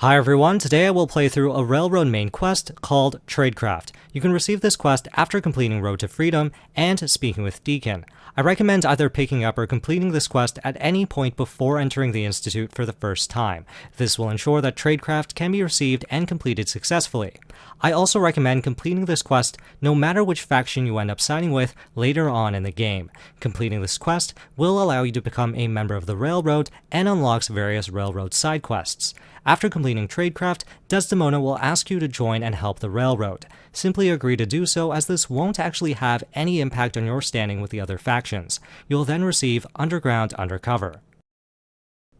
Hi everyone, today I will play through a railroad main quest called Tradecraft. You can receive this quest after completing Road to Freedom and speaking with Deacon. I recommend either picking up or completing this quest at any point before entering the Institute for the first time. This will ensure that Tradecraft can be received and completed successfully. I also recommend completing this quest no matter which faction you end up siding with later on in the game. Completing this quest will allow you to become a member of the Railroad and unlocks various Railroad side quests. After completing Tradecraft, Desdemona will ask you to join and help the Railroad. Simply agree to do so, as this won't actually have any impact on your standing with the other factions. You'll then receive Underground Undercover.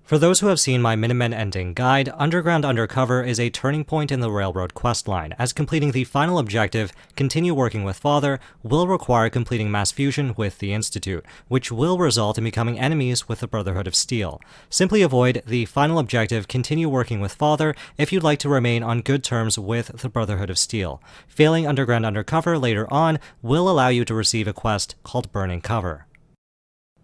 For those who have seen my Minutemen ending guide, Underground Undercover is a turning point in the Railroad questline, as completing the final objective, Continue Working with Father, will require completing mass fusion with the Institute, which will result in becoming enemies with the Brotherhood of Steel. Simply avoid the final objective, Continue Working with Father, if you'd like to remain on good terms with the Brotherhood of Steel. Failing Underground Undercover later on will allow you to receive a quest called Burning Cover.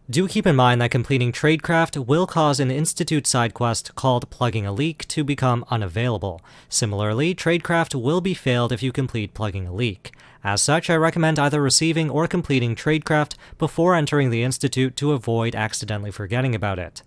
Do keep in mind that completing Tradecraft will cause an Institute side quest called Plugging a Leak to become unavailable. Similarly, Tradecraft will be failed if you complete Plugging a Leak. As such, I recommend either receiving or completing Tradecraft before entering the Institute to avoid accidentally forgetting about it.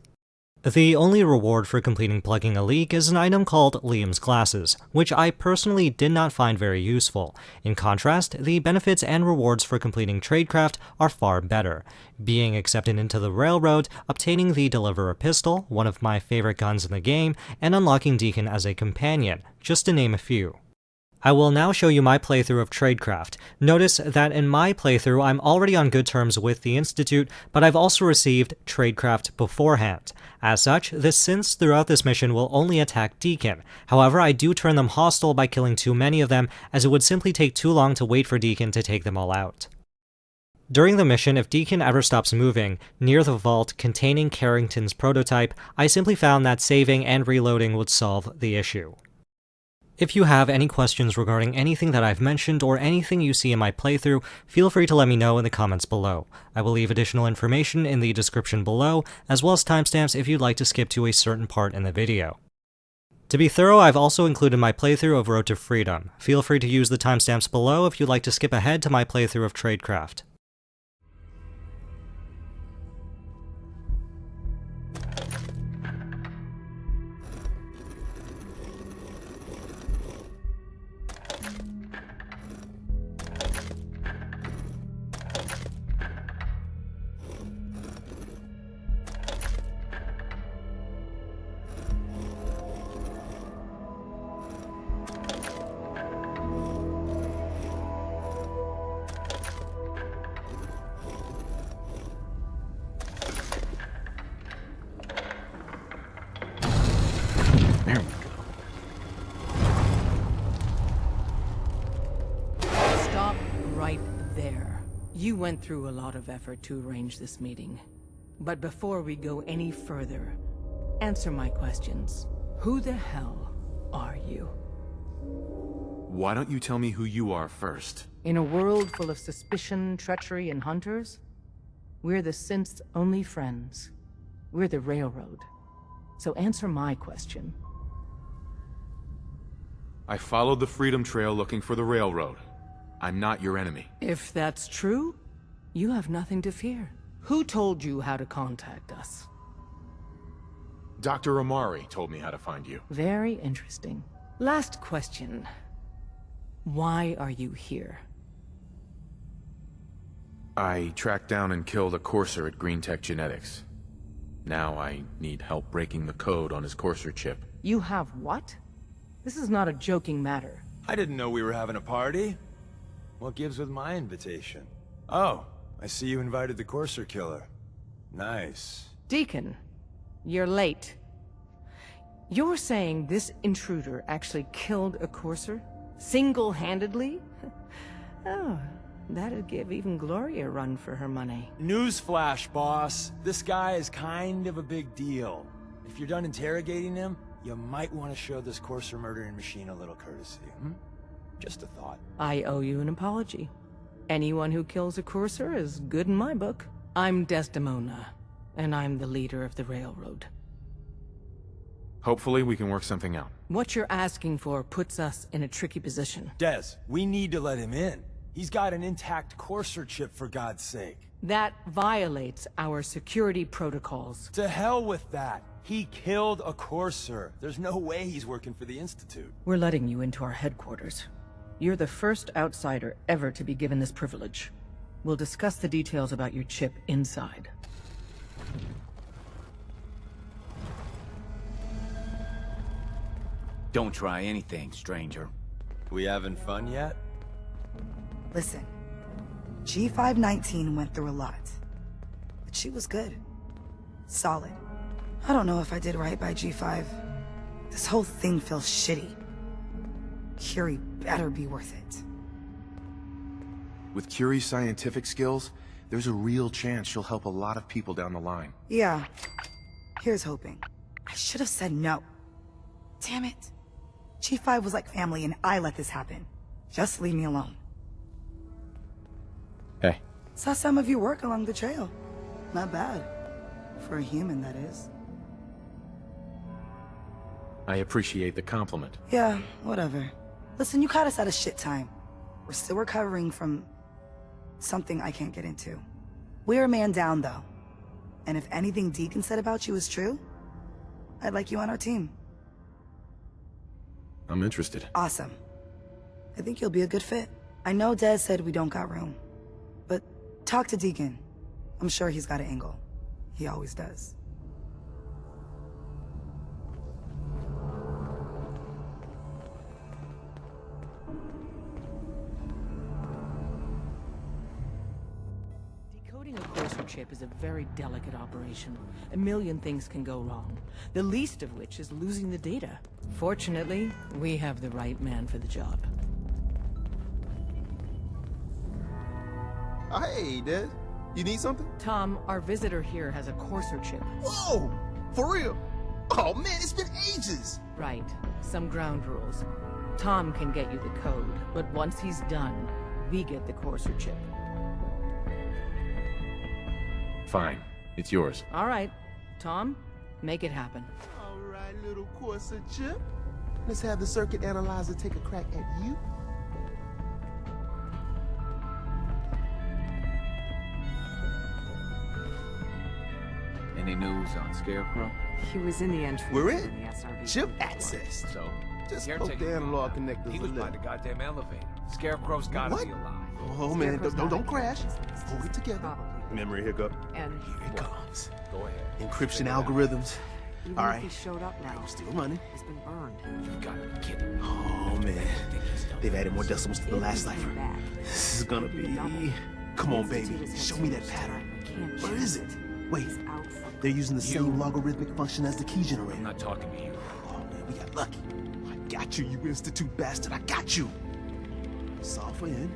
The only reward for completing Plugging a Leak is an item called Liam's Glasses, which I personally did not find very useful. In contrast, the benefits and rewards for completing Tradecraft are far better. Being accepted into the Railroad, obtaining the Deliverer Pistol, one of my favorite guns in the game, and unlocking Deacon as a companion, just to name a few. I will now show you my playthrough of Tradecraft. Notice that in my playthrough I'm already on good terms with the Institute, but I've also received Tradecraft beforehand. As such, the synths throughout this mission will only attack Deacon. However, I do turn them hostile by killing too many of them, as it would simply take too long to wait for Deacon to take them all out. During the mission, if Deacon ever stops moving near the vault containing Carrington's prototype, I simply found that saving and reloading would solve the issue. If you have any questions regarding anything that I've mentioned or anything you see in my playthrough, feel free to let me know in the comments below. I will leave additional information in the description below, as well as timestamps if you'd like to skip to a certain part in the video. To be thorough, I've also included my playthrough of Road to Freedom. Feel free to use the timestamps below if you'd like to skip ahead to my playthrough of Tradecraft. There we go. Stop right there. You went through a lot of effort to arrange this meeting. But before we go any further, answer my questions. Who the hell are you? Why don't you tell me who you are first? In a world full of suspicion, treachery, and hunters, we're the synth's only friends. We're the Railroad. So answer my question. I followed the Freedom Trail looking for the Railroad. I'm not your enemy. If that's true, you have nothing to fear. Who told you how to contact us? Dr. Amari told me how to find you. Very interesting. Last question. Why are you here? I tracked down and killed a courser at Green Tech Genetics. Now I need help breaking the code on his courser chip. You have what? This is not a joking matter. I didn't know we were having a party. What gives with my invitation? Oh, I see you invited the Courser Killer. Nice. Deacon, you're late. You're saying this intruder actually killed a courser? Single-handedly? Oh, that'd give even Gloria a run for her money. Newsflash, boss. This guy is kind of a big deal. If you're done interrogating him, you might want to show this Courser murdering machine a little courtesy, Just a thought. I owe you an apology. Anyone who kills a courser is good in my book. I'm Desdemona, and I'm the leader of the Railroad. Hopefully we can work something out. What you're asking for puts us in a tricky position. Des, we need to let him in. He's got an intact Courser chip, for God's sake. That violates our security protocols. To hell with that. He killed a Courser. There's no way he's working for the Institute. We're letting you into our headquarters. You're the first outsider ever to be given this privilege. We'll discuss the details about your chip inside. Don't try anything, stranger. We having fun yet? Listen, G519 went through a lot, but she was good. Solid. I don't know if I did right by G5. This whole thing feels shitty. Curie better be worth it. With Curie's scientific skills, there's a real chance she'll help a lot of people down the line. Yeah, here's hoping. I should have said no. Damn it. G5 was like family and I let this happen. Just leave me alone. Hey. Saw some of your work along the trail. Not bad. For a human, that is. I appreciate the compliment. Yeah, whatever. Listen, you caught us at a shit time. We're still recovering from something I can't get into. We're a man down, though. And if anything Deacon said about you is true, I'd like you on our team. I'm interested. Awesome. I think you'll be a good fit. I know Des said we don't got room, but talk to Deacon. I'm sure he's got an angle. He always does. Decoding a Courser chip is a very delicate operation. A million things can go wrong, the least of which is losing the data. Fortunately, we have the right man for the job. Oh, hey, Des. You need something? Tom, our visitor here has a Courser chip. Whoa! For real? Oh, man, it's been ages! Right. Some ground rules. Tom can get you the code, but once he's done, we get the Courser chip. Fine. It's yours. All right. Tom, make it happen. All right, little Corsa chip. Let's have the circuit analyzer take a crack at you. Any news on Scarecrow? He was in the entry. We're in in. the SRV. Chip access. So, Just here, poke take the it. analog connectors He a was by little. the goddamn elevator. Scarecrow's gotta What? be alive. Oh, man, Scarecrow's don't not crash. accurate. Hold it together. Probably. Memory hiccup. And Here it comes. Go ahead. Encryption algorithms. even All if right. he showed up now, I'm still running. he's been burned. You gotta be kidding. Oh, man. They've added more decimals to the If last he came cipher. back, This is gonna it'd be... double. Come on, The Institute baby. has had Show so me much that pattern. time, we can't Where chance is it? Wait, He's out from they're using the same logarithmic function as the key generator. I'm not talking to you. Oh, man, we got lucky. I got you, you Institute bastard. I got you. Software in.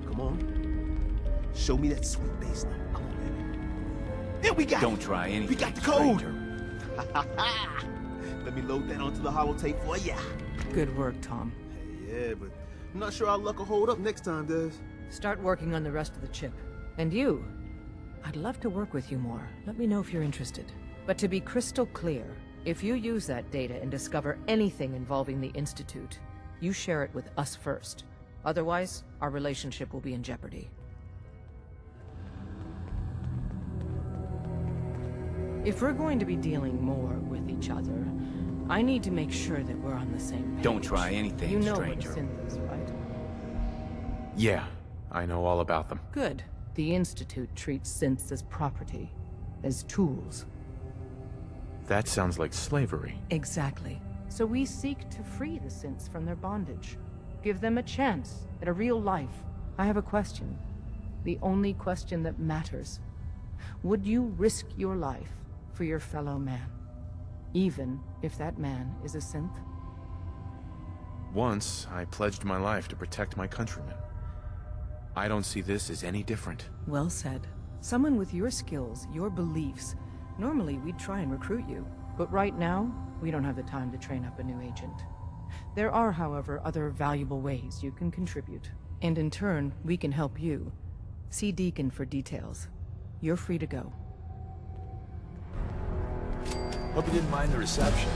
Come on. Show me that sweet bass note. Come on, baby. There we got Don't it. try anything, We got the code. stranger. Let me load that onto the holotape for ya. Good work, Tom. Yeah, but I'm not sure our luck will hold up next time, Des. Start working on the rest of the chip. And you, I'd love to work with you more. Let me know if you're interested. But to be crystal clear, if you use that data and discover anything involving the Institute, you share it with us first. Otherwise, our relationship will be in jeopardy. If we're going to be dealing more with each other, I need to make sure that we're on the same page. Don't try anything, You know stranger. what a synth is, right? Yeah, I know all about them. Good. The Institute treats synths as property, as tools. That sounds like slavery. Exactly. So we seek to free the synths from their bondage. Give them a chance at a real life. I have a question. The only question that matters. Would you risk your life for your fellow man? Even if that man is a synth? Once, I pledged my life to protect my countrymen. I don't see this as any different. Well said. Someone with your skills, your beliefs. Normally we'd try and recruit you. But right now, we don't have the time to train up a new agent. There are, however, other valuable ways you can contribute. And in turn, we can help you. See Deacon for details. You're free to go. Hope you didn't mind the reception.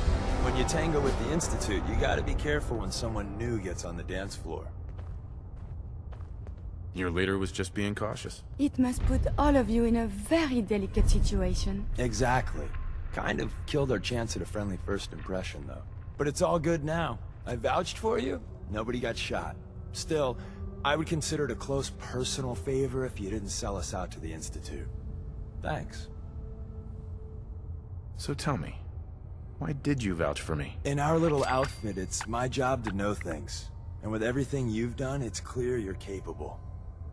When you tango with the Institute, you gotta be careful when someone new gets on the dance floor. Your leader was just being cautious. It must put all of you in a very delicate situation. Exactly. Kind of killed our chance at a friendly first impression, though. But it's all good now. I vouched for you. Nobody got shot. Still, I would consider it a close personal favor if you didn't sell us out to the Institute. Thanks. So tell me, why did you vouch for me? In our little outfit, it's my job to know things. And with everything you've done, it's clear you're capable.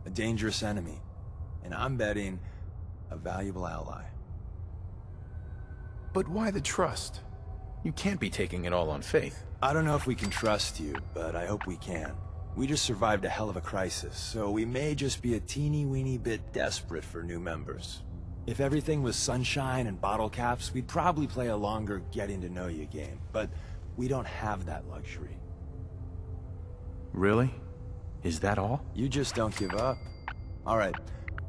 A dangerous enemy. And I'm betting, a valuable ally. But why the trust? You can't be taking it all on faith. I don't know if we can trust you, but I hope we can. We just survived a hell of a crisis, so we may just be a teeny-weeny bit desperate for new members. If everything was sunshine and bottle caps, we'd probably play a longer getting-to-know-you game, but we don't have that luxury. Really? Is that all? You just don't give up. All right,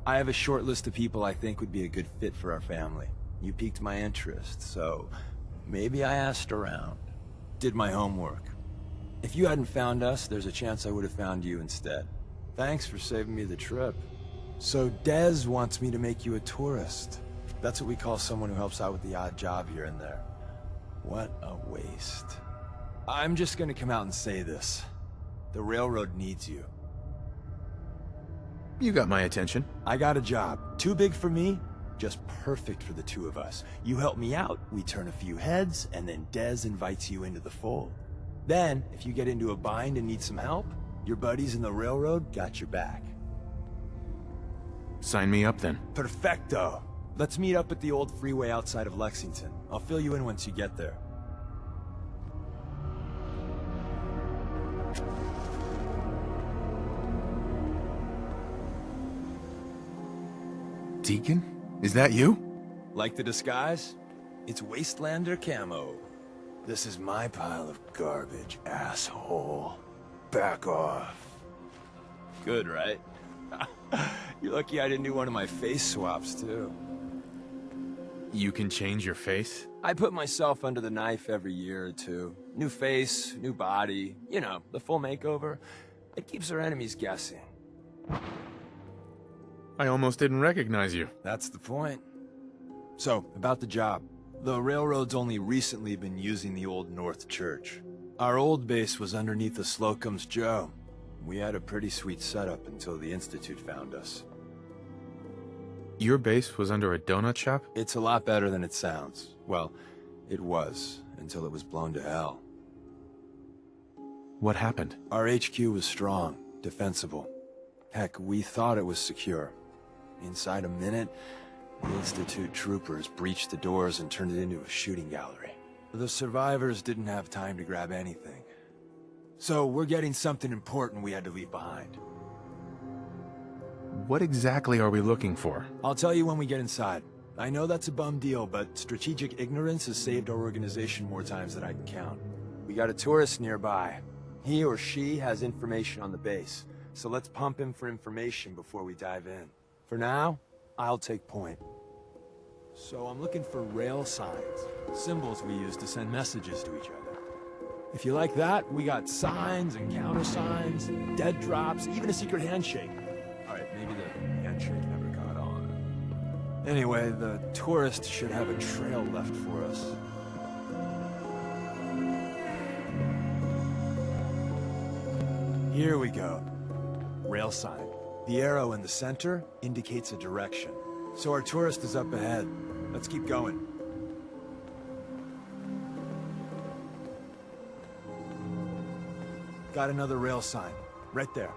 I have a short list of people I think would be a good fit for our family. You piqued my interest, so maybe I asked around. Did my homework. If you hadn't found us, there's a chance I would have found you instead. Thanks for saving me the trip. So Dez wants me to make you a tourist. That's what we call someone who helps out with the odd job here and there. What a waste. I'm just gonna come out and say this. The railroad needs you. You got my attention. I got a job. Too big for me, just perfect for the two of us. You help me out, we turn a few heads, and then Dez invites you into the fold. Then, if you get into a bind and need some help, your buddies in the railroad got your back. Sign me up then. Perfecto. Let's meet up at the old freeway outside of Lexington. I'll fill you in once you get there. Deacon? Is that you? Like the disguise? It's Wastelander camo. This is my pile of garbage, asshole. Back off. Good, right? You're lucky I didn't do one of my face swaps, too. You can change your face? I put myself under the knife every year or two. New face, new body, you know, the full makeover. It keeps our enemies guessing. I almost didn't recognize you. That's the point. So, about the job. The railroad's only recently been using the Old North Church. Our old base was underneath the Slocum's Joe. We had a pretty sweet setup until the Institute found us. Your base was under a donut shop? It's a lot better than it sounds. Well, it was, until it was blown to hell. What happened? Our HQ was strong, defensible. Heck, we thought it was secure. Inside a minute, the Institute troopers breached the doors and turned it into a shooting gallery. The survivors didn't have time to grab anything. So we're getting something important we had to leave behind. What exactly are we looking for? I'll tell you when we get inside. I know that's a bum deal, but strategic ignorance has saved our organization more times than I can count. We got a tourist nearby. He or she has information on the base, so let's pump him for information before we dive in. For now, I'll take point. So I'm looking for rail signs, symbols we use to send messages to each other. If you like that, we got signs and countersigns, dead drops, even a secret handshake. Alright, maybe the handshake never got on. Anyway, the tourist should have a trail left for us. Here we go. Rail sign. The arrow in the center indicates a direction. So our tourist is up ahead. Let's keep going. Got another rail sign. Right there.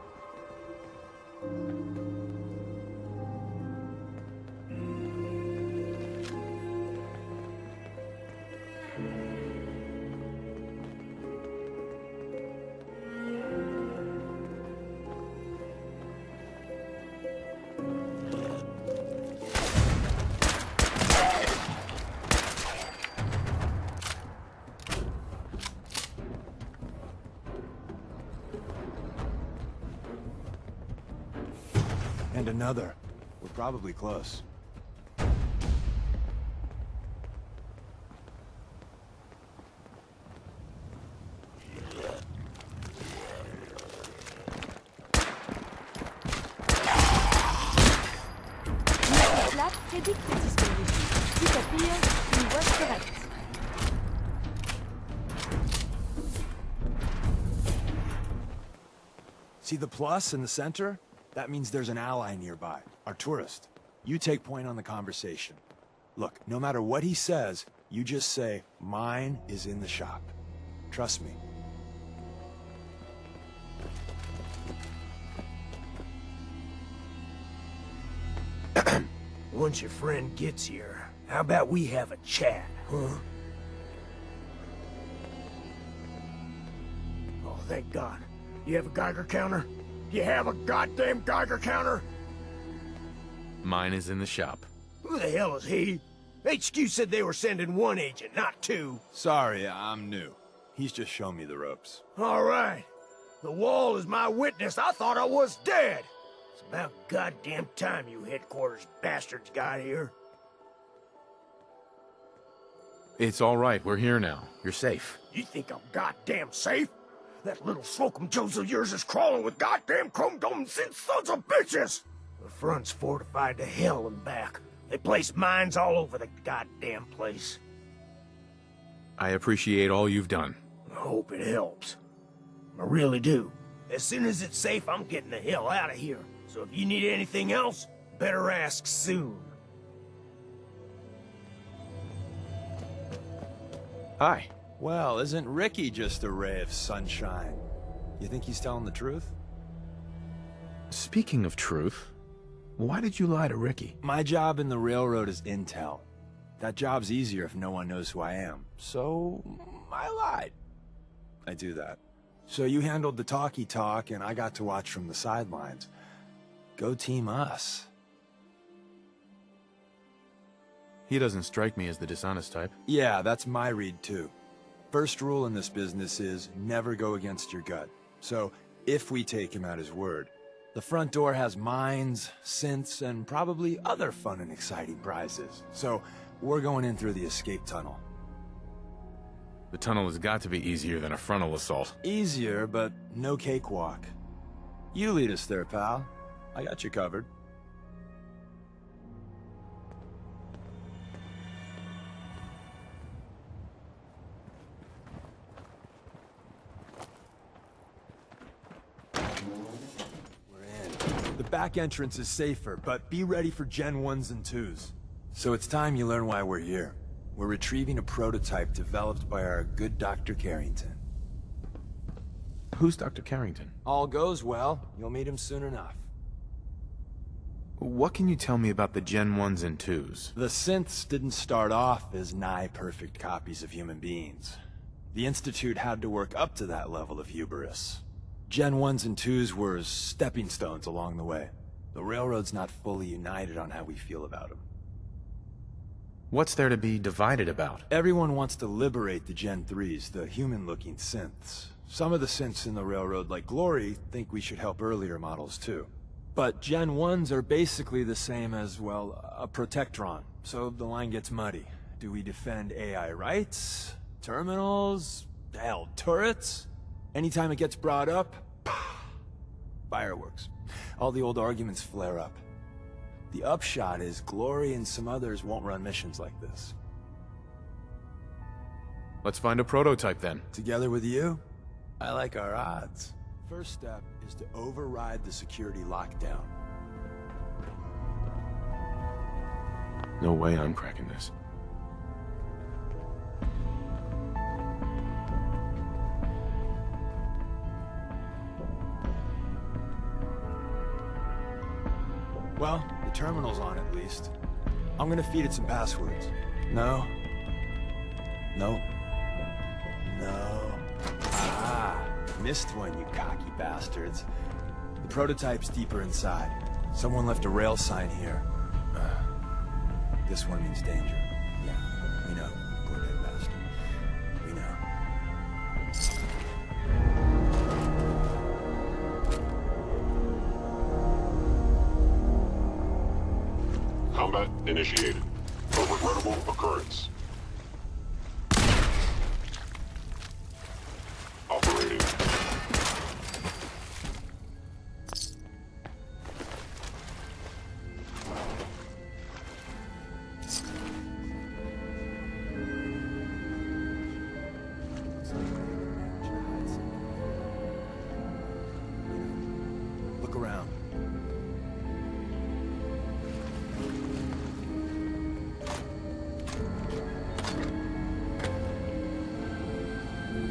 And another. We're probably close. Ubiquitous condition. It appears he was correct. See the plus in the center? That means there's an ally nearby, our tourist. You take point on the conversation. Look, no matter what he says, you just say, mine is in the shop. Trust me. Once your friend gets here, how about we have a chat, huh? Oh, thank God. You have a Geiger counter? You have a goddamn Geiger counter? Mine is in the shop. Who the hell is he? HQ said they were sending one agent, not two. Sorry, I'm new. He's just shown me the ropes. All right. The wall is my witness. I thought I was dead. It's about goddamn time you headquarters bastards got here. It's all right. We're here now. You're safe. You think I'm goddamn safe? That little Slocum Joes of yours is crawling with goddamn chrome-domed sons of bitches! The front's fortified to hell and back. They place mines all over the goddamn place. I appreciate all you've done. I hope it helps. I really do. As soon as it's safe, I'm getting the hell out of here. So if you need anything else, better ask soon. Hi. Well, isn't Ricky just a ray of sunshine? You think he's telling the truth? Speaking of truth, why did you lie to Ricky? My job in the railroad is intel. That job's easier if no one knows who I am. So, I lied. I do that. So you handled the talky talk, and I got to watch from the sidelines. Go team us. He doesn't strike me as the dishonest type. Yeah, that's my read too. First rule in this business is never go against your gut. So, if we take him at his word, the front door has mines, synths, and probably other fun and exciting prizes. So, we're going in through the escape tunnel. The tunnel has got to be easier than a frontal assault. Easier, but no cakewalk. You lead us there, pal. I got you covered. The back entrance is safer, but be ready for Gen 1s and 2s. So it's time you learn why we're here. We're retrieving a prototype developed by our good Dr. Carrington. Who's Dr. Carrington? All goes well, you'll meet him soon enough. What can you tell me about the Gen 1s and 2s? The synths didn't start off as nigh-perfect copies of human beings. The Institute had to work up to that level of hubris. Gen 1s and 2s were stepping stones along the way. The Railroad's not fully united on how we feel about them. What's there to be divided about? Everyone wants to liberate the Gen 3s, the human-looking synths. Some of the synths in the Railroad, like Glory, think we should help earlier models too. But Gen 1s are basically the same as, well, a Protectron. So the line gets muddy. Do we defend AI rights? Terminals? Hell, turrets? Anytime it gets brought up, fireworks. All the old arguments flare up. The upshot is Glory and some others won't run missions like this. Let's find a prototype then. Together with you, I like our odds. First step is to override the security lockdown. No way I'm cracking this. Well, the terminal's on at least. I'm gonna feed it some passwords. No. No. No. Ah, missed one, you cocky bastards. The prototype's deeper inside. Someone left a rail sign here. This one means danger. Yeah, we know. Poor dead bastard. We know. Combat initiated. A regrettable occurrence. Operating. look around.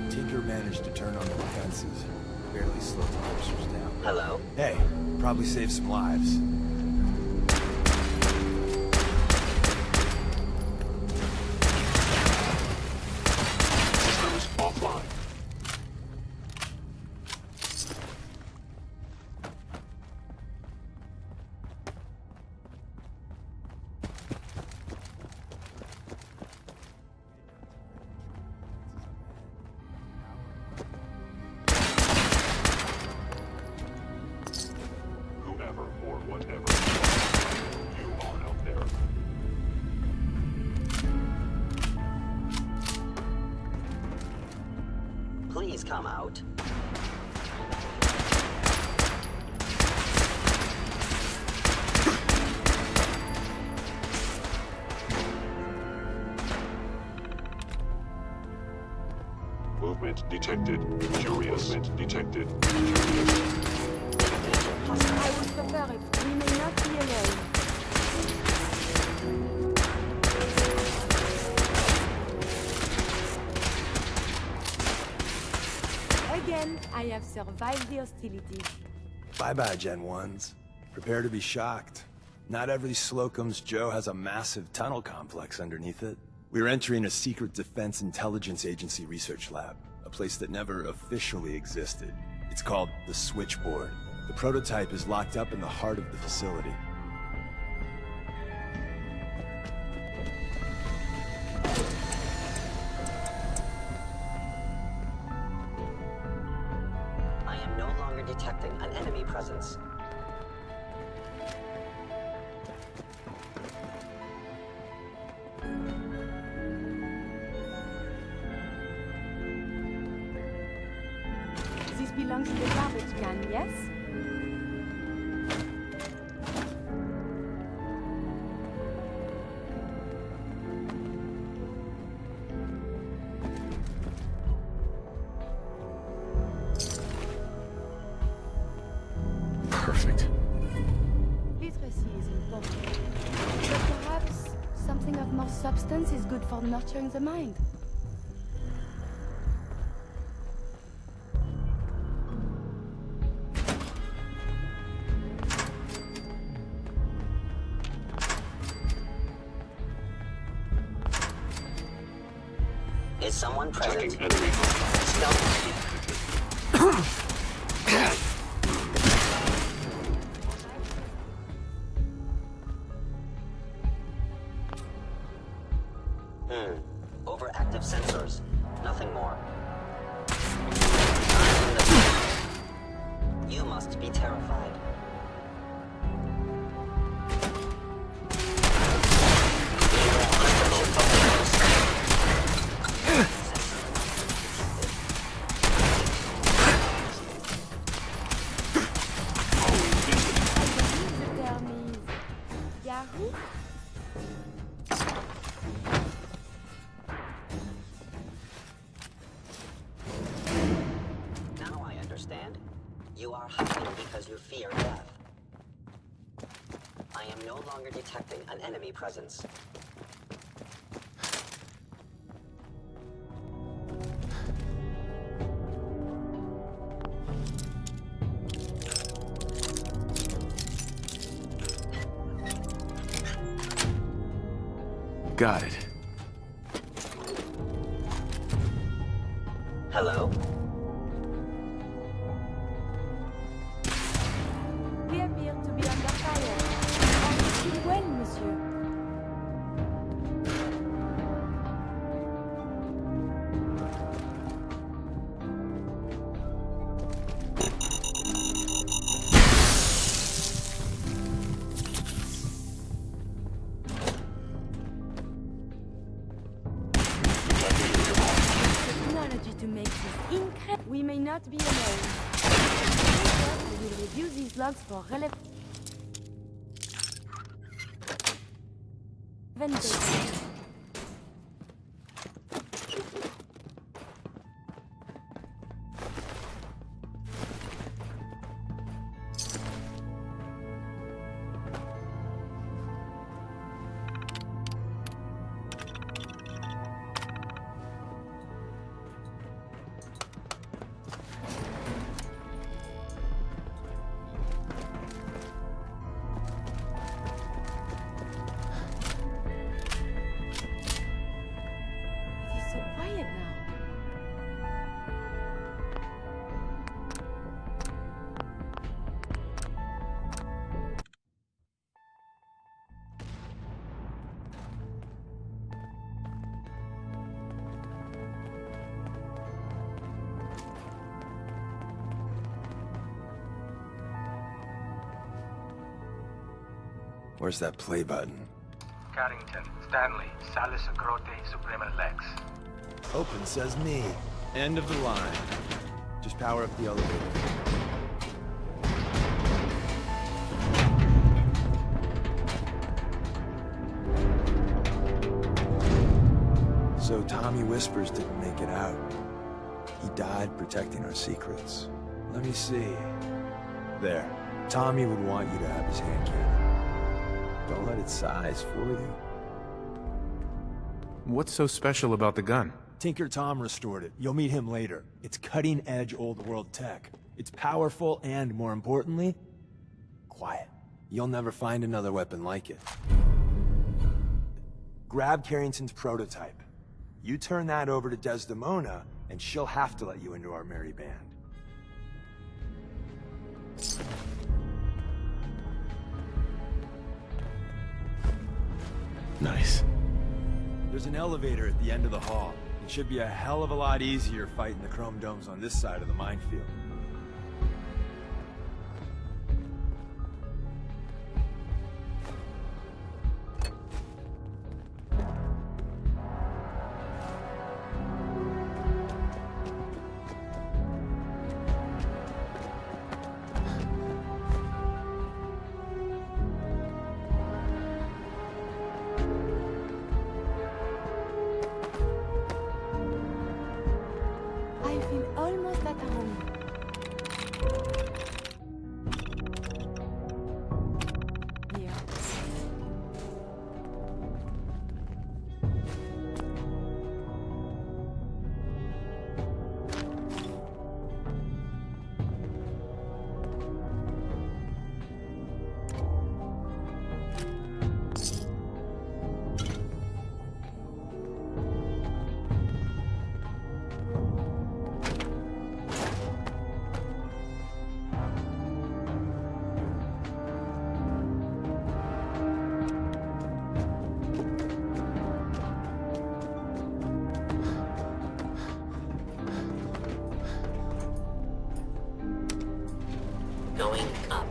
Tinker managed to turn on the defenses. Barely slowed the cursors down. Hello? Hey, probably saved some lives. Systems offline. Whoever or whatever you are out there. Please come out. Movement detected. Curious. Movement detected. Curious. I would prefer it. We may not be alone. Again, I have survived the hostilities. Bye-bye, Gen 1s. Prepare to be shocked. Not every Slocum's Joe has a massive tunnel complex underneath it. We're entering a secret Defense Intelligence Agency research lab, a place that never officially existed. It's called the Switchboard. The prototype is locked up in the heart of the facility. I am no longer detecting an enemy presence. This belongs to the garbage can, yes? Perfect. Literacy is important. But perhaps something of more substance is good for nurturing the mind. Is someone present? Checking enemy. Stealth. Overactive sensors. Nothing more. You must be terrified. The term is Yahoo? Now I understand. You are hiding because you fear death. I am no longer detecting an enemy presence. Got it. Hello? We appear to be under fire. Are you still well, monsieur? Technology to make this incredible. We may not be alone. We will review these logs for relevant data. Where's that play button? Carrington, Stanley, Salis Acrote, Suprema Lex. Open says me. End of the line. Just power up the elevator. So Tommy Whispers didn't make it out. He died protecting our secrets. Let me see. There. Tommy would want you to have his hand cannon. Don't let its size fool you. What's so special about the gun? Tinker Tom restored it. You'll meet him later. It's cutting-edge old-world tech. It's powerful and, more importantly, quiet. You'll never find another weapon like it. Grab Carrington's prototype. You turn that over to Desdemona, and she'll have to let you into our merry band. Nice. There's an elevator at the end of the hall. It should be a hell of a lot easier fighting the chrome domes on this side of the minefield. I feel almost at home. Here. Going up.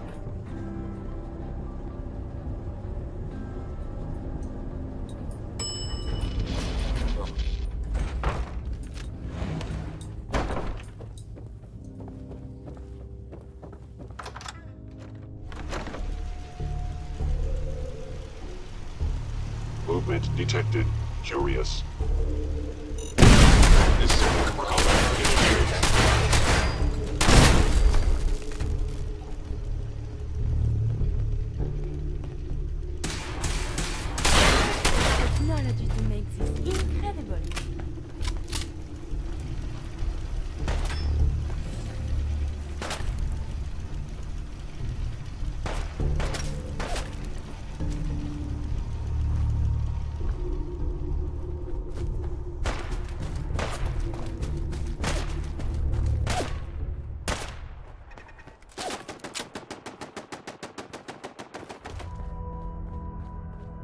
Movement detected. Curious. This crawler initiated. Technology to make this incredible.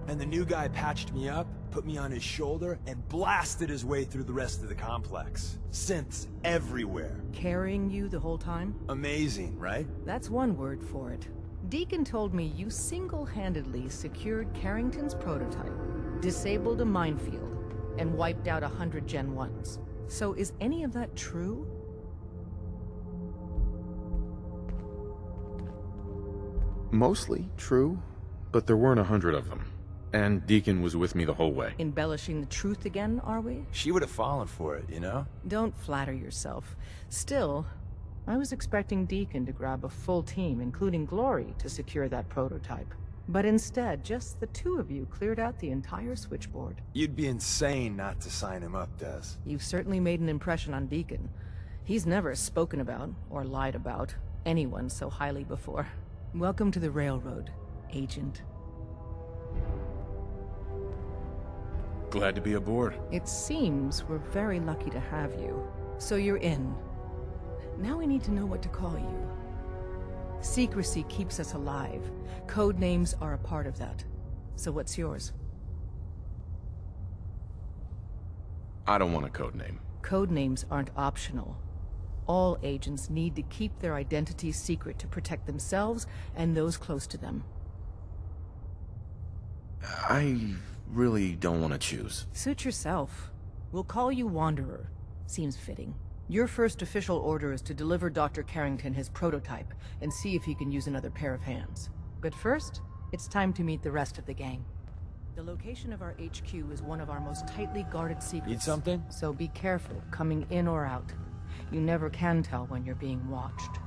And the new guy patched me up, put me on his shoulder, and blasted his way through the rest of the complex. Synths everywhere. Carrying you the whole time? Amazing, right? That's one word for it. Deacon told me you single-handedly secured Carrington's prototype, disabled a minefield, and wiped out 100 Gen 1s. So is any of that true? Mostly true, but there weren't 100 of them. And Deacon was with me the whole way. Embellishing the truth again, are we? She would have fallen for it, you know? Don't flatter yourself. Still, I was expecting Deacon to grab a full team, including Glory, to secure that prototype. But instead, just the two of you cleared out the entire switchboard. You'd be insane not to sign him up, Des. You've certainly made an impression on Deacon. He's never spoken about, or lied about, anyone so highly before. Welcome to the Railroad, Agent. Glad to be aboard. It seems we're very lucky to have you. So you're in. Now we need to know what to call you. Secrecy keeps us alive. Code names are a part of that. So what's yours? I don't want a code name. Code names aren't optional. All agents need to keep their identities secret to protect themselves and those close to them. I really don't want to choose. Suit yourself. We'll call you Wanderer. Seems fitting. Your first official order is to deliver Dr. Carrington his prototype and see if he can use another pair of hands. But first, it's time to meet the rest of the gang. The location of our HQ is one of our most tightly guarded secrets. Need something? So be careful coming in or out. You never can tell when you're being watched.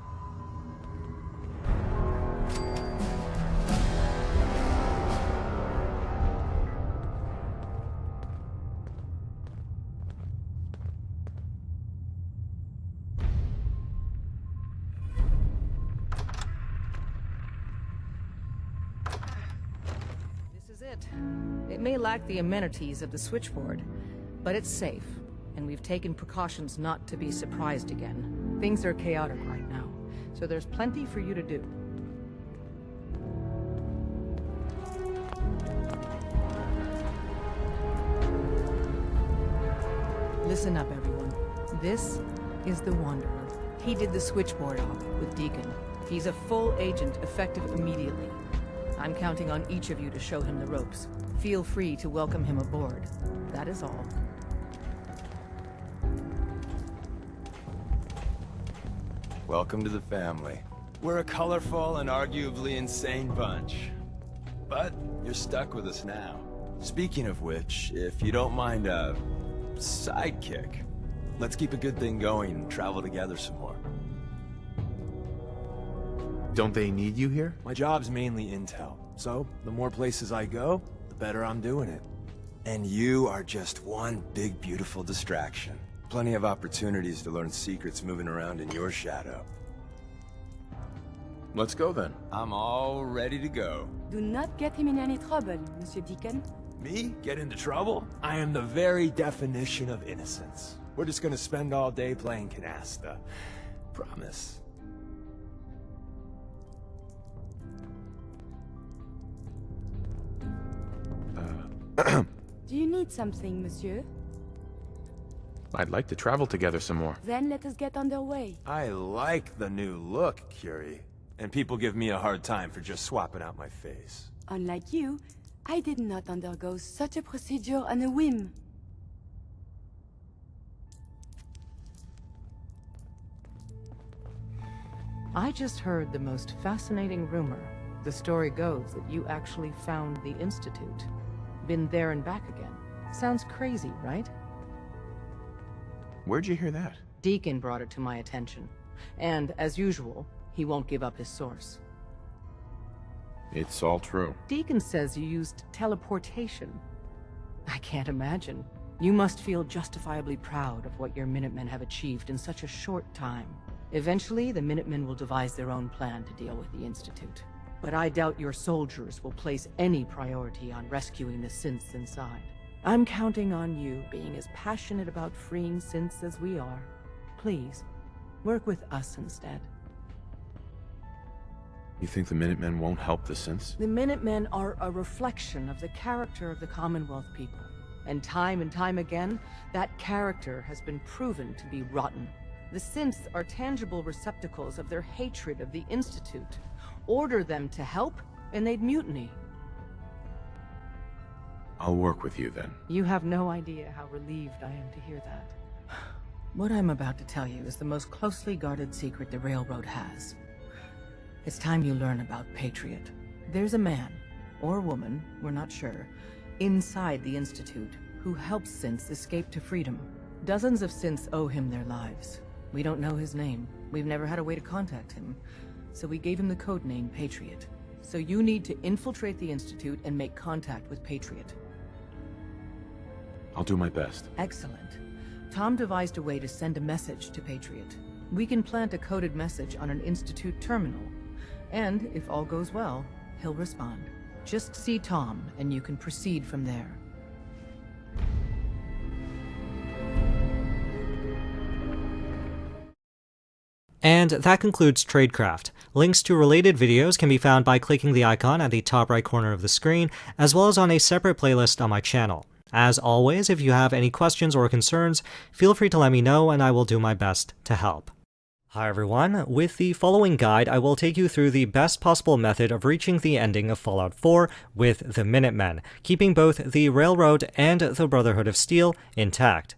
It may lack the amenities of the Switchboard, but it's safe, and we've taken precautions not to be surprised again. Things are chaotic right now, so there's plenty for you to do. Listen up, everyone. This is the Wanderer. He did the Switchboard off with Deacon. He's a full agent, effective immediately. I'm counting on each of you to show him the ropes. Feel free to welcome him aboard. That is all. Welcome to the family. We're a colorful and arguably insane bunch. But you're stuck with us now. Speaking of which, if you don't mind a sidekick, let's keep a good thing going and travel together some more. Don't they need you here? My job's mainly intel, so the more places I go, the better I'm doing it. And you are just one big, beautiful distraction. Plenty of opportunities to learn secrets moving around in your shadow. Let's go then. I'm all ready to go. Do not get him in any trouble, Monsieur Deacon. Me? Get into trouble? I am the very definition of innocence. We're just gonna spend all day playing canasta. Promise. Do you need something, monsieur? I'd like to travel together some more. Then let us get underway. I like the new look, Curie. And people give me a hard time for just swapping out my face. Unlike you, I did not undergo such a procedure on a whim. I just heard the most fascinating rumor. The story goes that you actually found the Institute. Been there and back again. Sounds crazy, right? Where'd you hear that? Deacon brought it to my attention. And, as usual, he won't give up his source. It's all true. Deacon says you used teleportation. I can't imagine. You must feel justifiably proud of what your Minutemen have achieved in such a short time. Eventually, the Minutemen will devise their own plan to deal with the Institute. But I doubt your soldiers will place any priority on rescuing the synths inside. I'm counting on you being as passionate about freeing synths as we are. Please, work with us instead. You think the Minutemen won't help the synths? The Minutemen are a reflection of the character of the Commonwealth people. And time again, that character has been proven to be rotten. The synths are tangible receptacles of their hatred of the Institute. Order them to help, and they'd mutiny. I'll work with you then. You have no idea how relieved I am to hear that. What I'm about to tell you is the most closely guarded secret the Railroad has. It's time you learn about Patriot. There's a man, or woman, we're not sure, inside the Institute, who helps synths escape to freedom. Dozens of synths owe him their lives. We don't know his name. We've never had a way to contact him. So we gave him the codename Patriot. So you need to infiltrate the Institute and make contact with Patriot. I'll do my best. Excellent. Tom devised a way to send a message to Patriot. We can plant a coded message on an Institute terminal. And, if all goes well, he'll respond. Just see Tom, and you can proceed from there. And that concludes Tradecraft. Links to related videos can be found by clicking the icon at the top right corner of the screen, as well as on a separate playlist on my channel. As always, if you have any questions or concerns, feel free to let me know and I will do my best to help. Hi everyone, with the following guide I will take you through the best possible method of reaching the ending of Fallout 4 with the Minutemen, keeping both the Railroad and the Brotherhood of Steel intact.